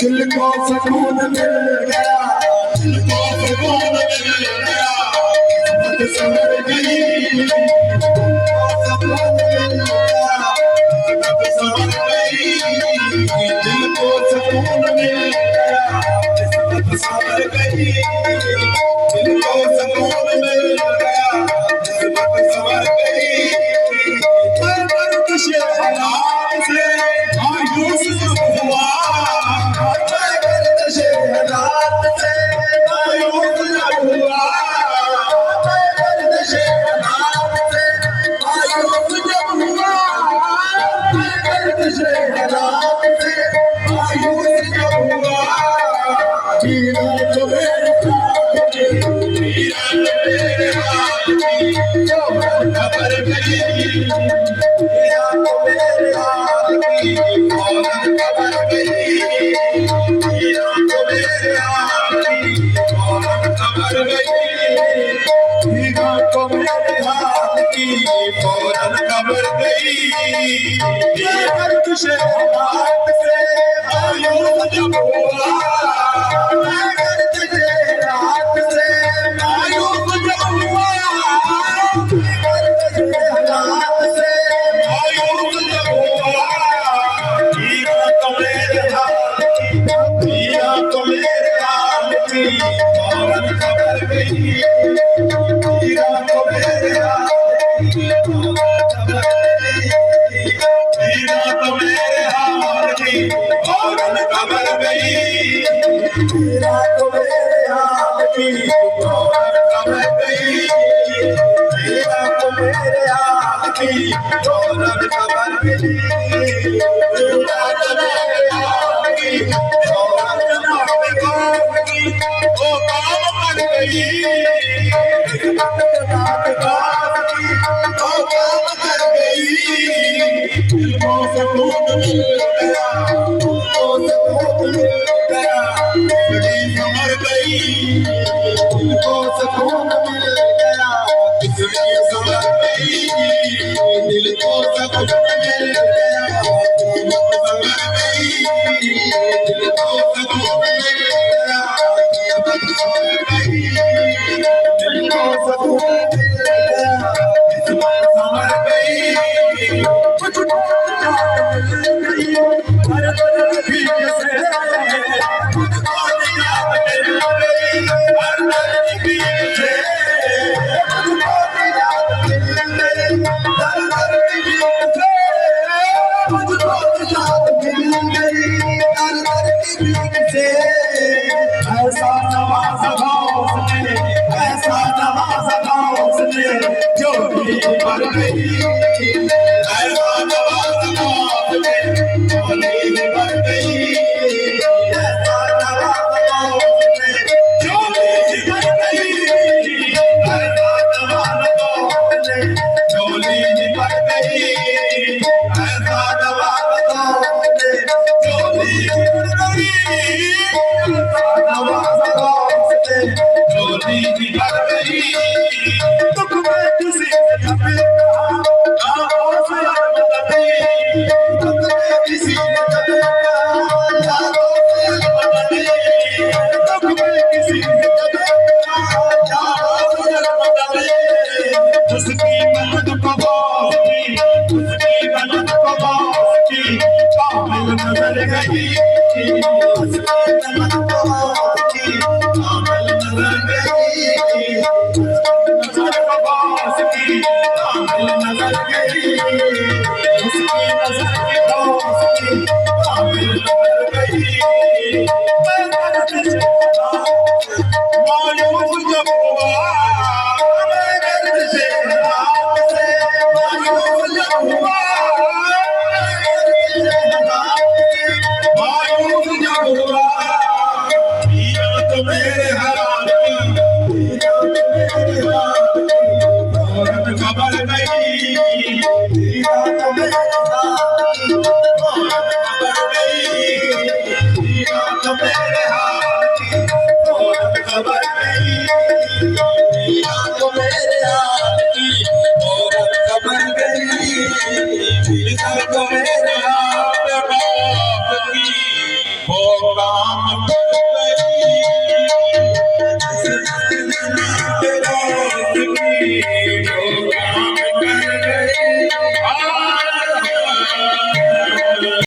दिल को सुकून मिल गया, दिल को सुकून मिल गया, किस्मत संवर गई, सुकून मिल गया, किस्मत संवर गई, दिल को सुकून मिल गया, किस्मत संवर गई, दिल को सुकून मिल गया, किस्मत संवर गई। मैं दर्द से हालात से मायूस जब हुआ, झोली निकल गई दुख में किसी ने कभी कहा ना हो मदद दुख में किसी ने कभी कहा ना हो मदद दुख में किसी ने कभी कहा ना हो मदद उसकी मदद उसकी मदद की काबिल नजर गई उसकी मदद की काबिल नजर गई नजर बास की काबिल नजर गई उसकी नजर की दोस्त की काबिल नजर गई मैं दर्द से मायूस जब हुआ मैं दर्द से मायूस जब हुआ मायूस जब हुआ पीरा तो मेरे हाथ औरत खबर नहीं पीरा तो मेरे हाथ औरत खबर नहीं पीरा तो मेरे हाथ औरत खबर नहीं पीरा तो मेरे हाथ की औरत खबर गई पीरा तो मेरे